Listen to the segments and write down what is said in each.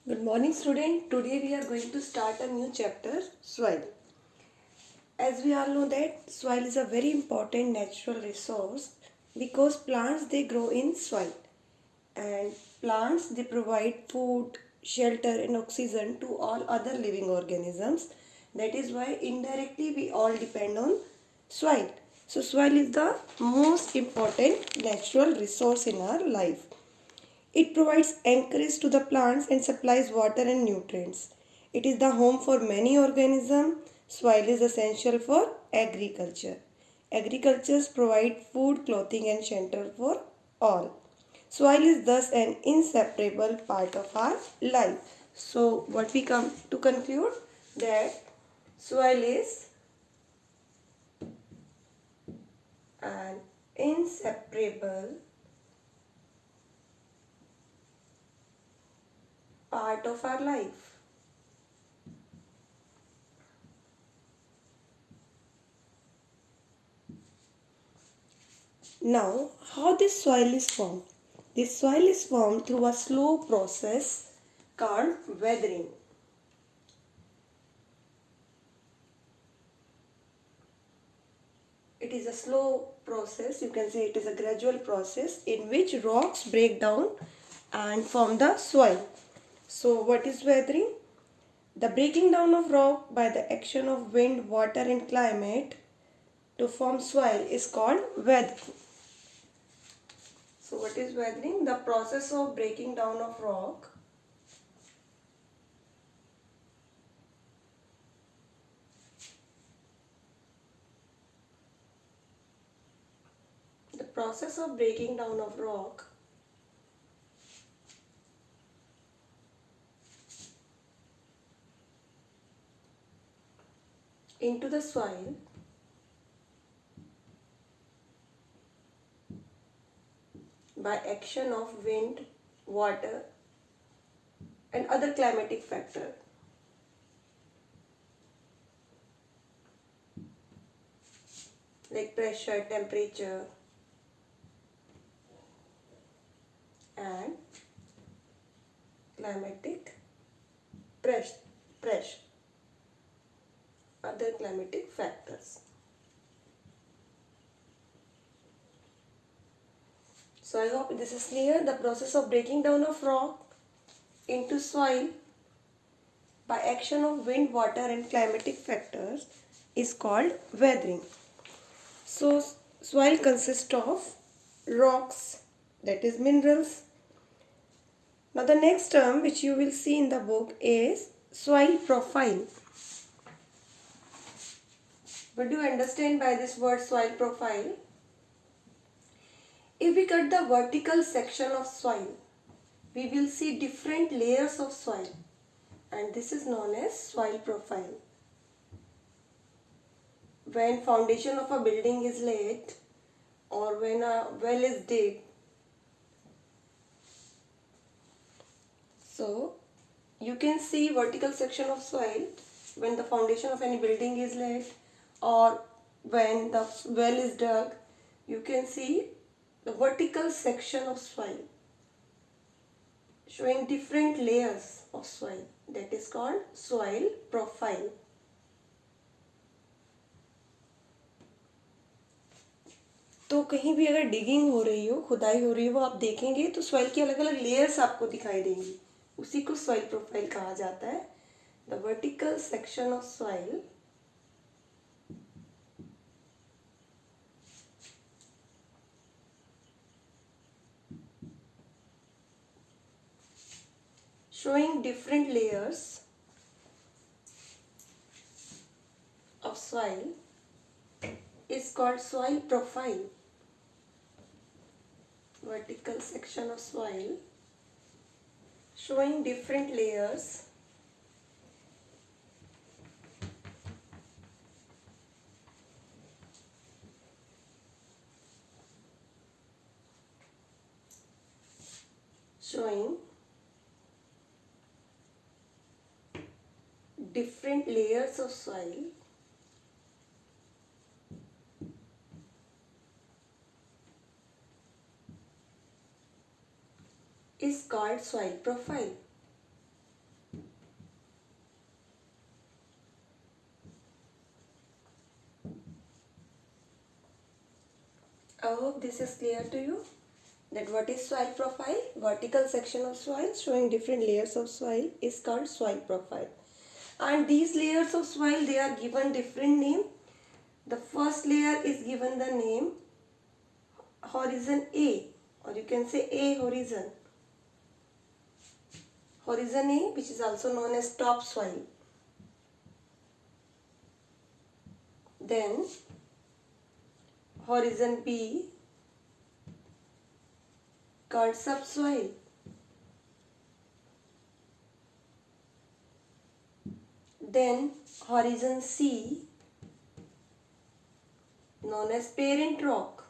Good morning, student. Today we are going to start a new chapter, soil. As we all know that soil is a very important natural resource because plants they grow in soil and plants they provide food, shelter and oxygen to all other living organisms. That is why indirectly we all depend on soil. So soil is the most important natural resource in our life. It provides anchorage to the plants and supplies water and nutrients. It is the home for many organisms. Soil is essential for agriculture. Agricultures provide food, clothing and shelter for all. Soil is thus an inseparable part of our life. So what we come to conclude that soil is an inseparable part of our life. Now, how this soil is formed? This soil is formed through a slow process called weathering. It is a slow process, you can say it is a gradual process in which rocks break down and form the soil. So, what is weathering? The breaking down of rock by the action of wind, water, and climate to form soil is called weathering. So, what is weathering? The process of breaking down of rock the process of breaking down of rock into the soil by action of wind, water and other climatic factors. Like pressure, temperature and climatic pressure, other climatic factors. So I hope this is clear. The process of breaking down of rock into soil by action of wind, water and climatic factors is called weathering. So soil consists of rocks, that is minerals. Now the next term which you will see in the book is soil profile. What do you understand by this word soil profile? If we cut the vertical section of soil, we will see different layers of soil and this is known as soil profile. When foundation of a building is laid or when a well is digged, so you can see vertical section of soil when the foundation of any building is laid or when the well is dug, you can see the vertical section of soil showing different layers of soil. That is called soil profile. तो कहीं भी अगर digging हो रही हो, खुदाई हो रही हो, वो आप देखेंगे तो सॉइल की अलग अलग लेयर्स आपको दिखाई देंगी. उसी को सॉइल प्रोफाइल कहा जाता है. The vertical section of soil showing different layers of soil is called soil profile. Vertical section of soil showing different layers showing different layers of soil is called soil profile. I hope this is clear to you that what is soil profile. Vertical section of soil showing different layers of soil is called soil profile. And these layers of soil, they are given different name. The first layer is given the name horizon A, or you can say A horizon. Horizon A, which is also known as topsoil. Then horizon B called subsoil. Then horizon C known as parent rock.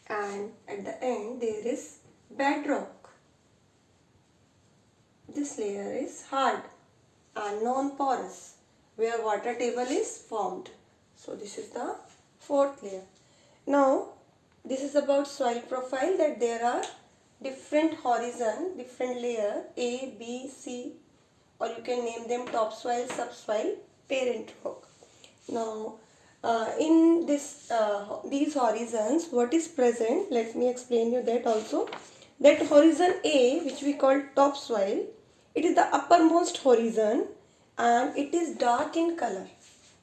And at the end there is bedrock. This layer is hard and non-porous where water table is formed. So this is the fourth layer. Now this is about soil profile, that there are different horizon, different layer A, B, C, or you can name them topsoil, subsoil, parent rock. Now in these horizons, what is present, let me explain you that also. That horizon A, which we call topsoil, it is the uppermost horizon and it is dark in color.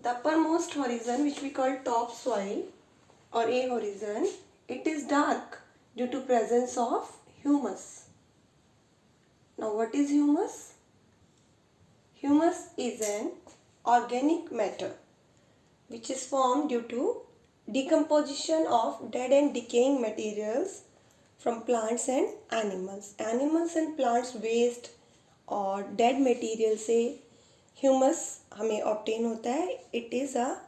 The uppermost horizon, which we call topsoil or A horizon, it is dark due to presence of humus. Now what is humus? Humus is an organic matter which is formed due to decomposition of dead and decaying materials from plants and animals. Animals and plants waste और dead material से humus हमें obtain होता है. It is a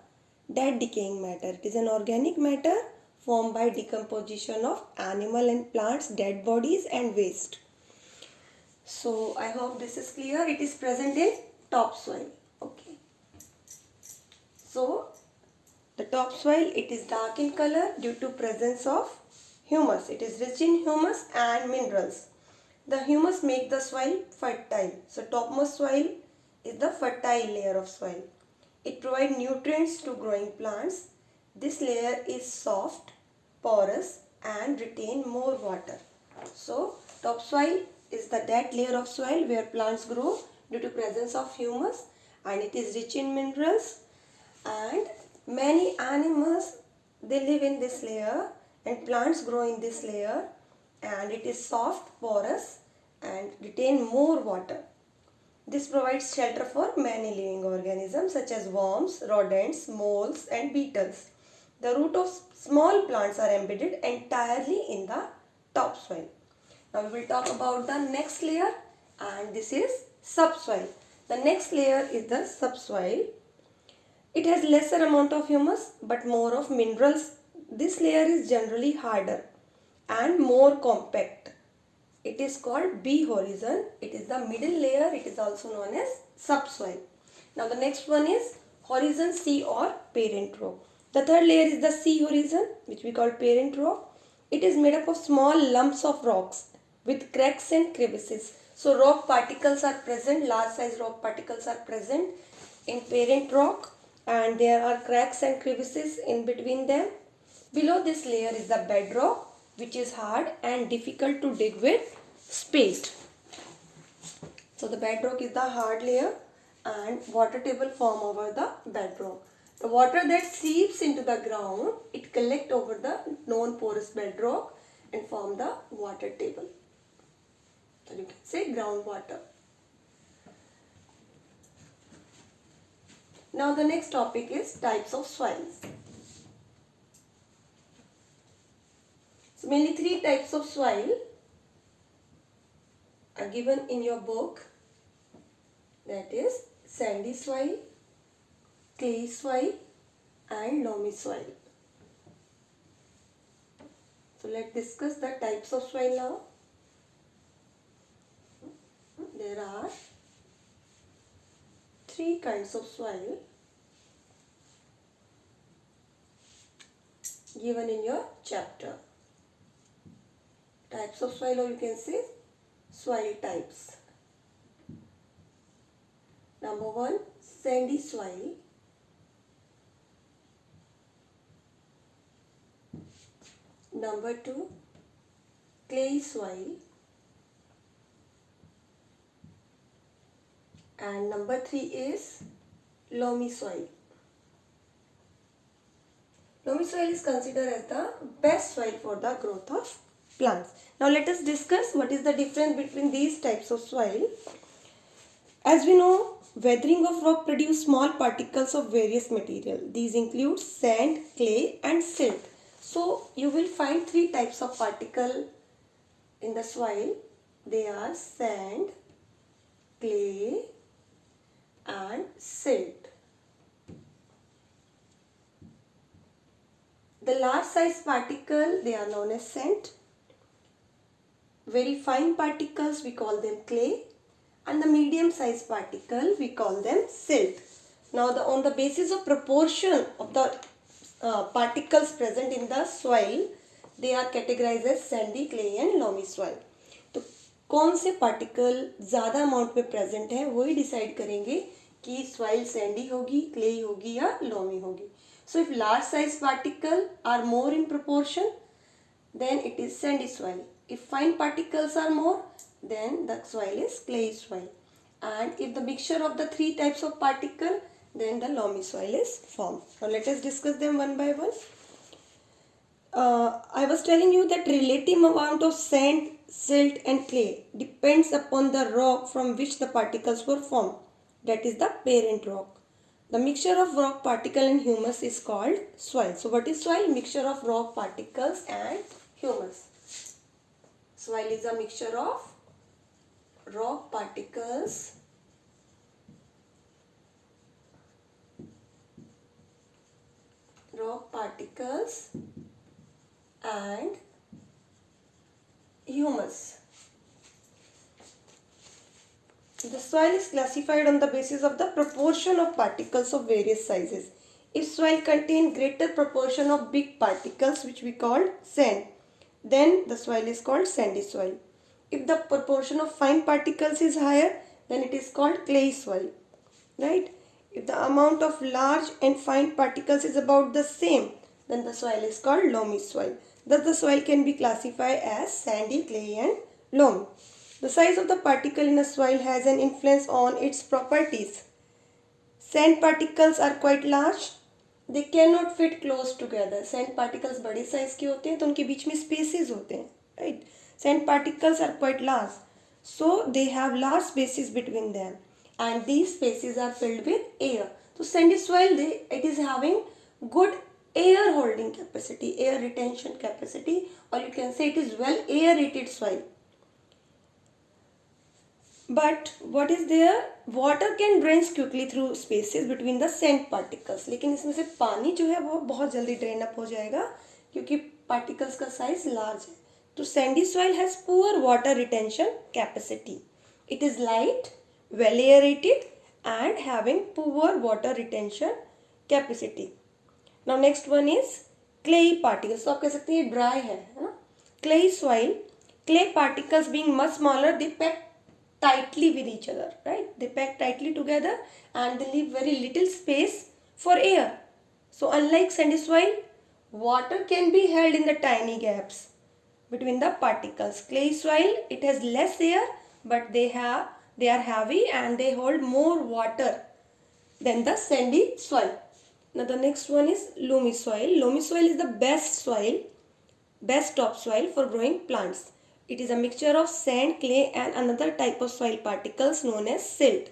dead decaying matter. It is an organic matter formed by decomposition of animal and plants dead bodies and waste. So I hope this is clear. It is present in topsoil. Okay. So the topsoil, it is dark in color due to presence of humus. It is rich in humus and minerals. The humus make the soil fertile. So topmost soil is the fertile layer of soil. It provides nutrients to growing plants. This layer is soft, porous and retain more water. So topsoil is the dead layer of soil where plants grow due to presence of humus, and it is rich in minerals, and many animals, they live in this layer and plants grow in this layer, and it is soft, porous and retain more water. This provides shelter for many living organisms such as worms, rodents, moles and beetles. The root of small plants are embedded entirely in the topsoil. Now we will talk about the next layer, and this is subsoil. The next layer is the subsoil. It has lesser amount of humus but more of minerals. This layer is generally harder and more compact. It is called B horizon. It is the middle layer. It is also known as subsoil. Now the next one is horizon C or parent rock. The third layer is the C horizon, which we call parent rock. It is made up of small lumps of rocks with cracks and crevices. So rock particles are present, large size rock particles are present in parent rock, and there are cracks and crevices in between them. Below this layer is the bedrock, which is hard and difficult to dig with spade. So the bedrock is the hard layer and water table form over the bedrock. The water that seeps into the ground, it collect over the non-porous bedrock and form the water table. So you can say groundwater. Now the next topic is types of soils. So mainly three types of soil are given in your book. That is sandy soil, clay soil and loamy soil. So let's discuss the types of soil now. There are three kinds of soil given in your chapter. Types of soil, or you can say soil types. Number 1, sandy soil. Number 2, clay soil. And number 3 is loamy soil. Loamy soil is considered as the best soil for the growth of plants. Now let us discuss what is the difference between these types of soil. As we know, weathering of rock produce small particles of various material. These include sand, clay and silt. So you will find 3 types of particle in the soil. They are sand, clay and silt. The large size particle, they are known as sand. Very fine particles, we call them clay. And the medium size particle, we call them silt. Now on the basis of proportion of the particles present in the soil, they are categorized as sandy, clay and loamy soil. तो कौन से particle ज़्यादा amount में present है वही decide करेंगे कि soil Sandy होगी, क्ले होगी या लोमी होगी. So if large size particle are more in proportion, then it is sandy soil. If fine particles are more, then the soil is clay soil. And if the mixture of the 3 types of particle, then the loamy soil is formed. Now let us discuss them one by one. I was telling you that relative amount of sand, silt and clay depends upon the rock from which the particles were formed. That is the parent rock. The mixture of rock particle and humus is called soil. So what is soil? Mixture of rock particles and humus. Soil is a mixture of rock particles and humus. The soil is classified on the basis of the proportion of particles of various sizes. If soil contains greater proportion of big particles, which we call sand, then the soil is called sandy soil. If the proportion of fine particles is higher, then it is called clay soil. Right? If the amount of large and fine particles is about the same, then the soil is called loamy soil. Thus the soil can be classified as sandy, clay and loamy. The size of the particle in a soil has an influence on its properties. Sand particles are quite large. They cannot fit close together. Sand particles बड़े size के होते हैं तो उनके बीच में spaces होते हैं. Right? Sand particles are quite large. So they have large spaces between them. And these spaces are filled with air. So sandy soil, it is having good air holding capacity, air retention capacity, or you can say it is well aerated soil. But what is there? Water can drain quickly through spaces between the sand particles. लेकिन इसमें से पानी जो है वो बहुत जल्दी drain up हो जाएगा क्योंकि particles का size large है. तो sandy soil has poor water retention capacity. It is light, well aerated and having poor water retention capacity. Now next one is clay particles. तो आप कह सकते हैं ये dry है ना? Clay soil, clay particles being much smaller, they pack tightly with each other, right? They pack tightly together and they leave very little space for air. So unlike sandy soil, water can be held in the tiny gaps between the particles. Clay soil, it has less air, but they are heavy and they hold more water than the sandy soil. Now the next one is loamy soil. Loamy soil is the best topsoil for growing plants. It is a mixture of sand, clay and another type of soil particles known as silt.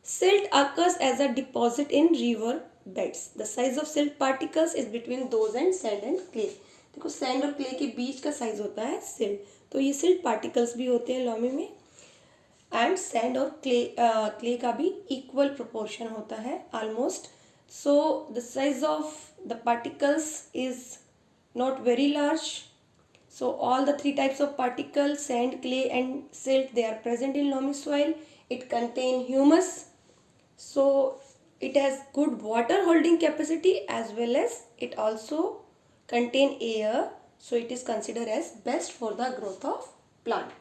Silt occurs as a deposit in river beds. The size of silt particles is between those and sand and clay. देखो sand और clay के बीच का size होता है silt. तो ये silt particles भी होते हैं loamy में. And sand और clay का भी equal proportion होता है almost. So the size of the particles is not very large. So all the 3 types of particles, sand, clay and silt, they are present in loamy soil. It contains humus. So it has good water holding capacity as well as it also contains air. So it is considered as best for the growth of plant.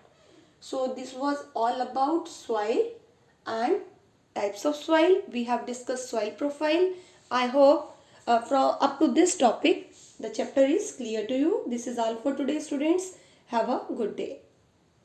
So this was all about soil and types of soil. We have discussed soil profile. I hope from up to this topic the chapter is clear to you. This is all for today, students. Have a good day.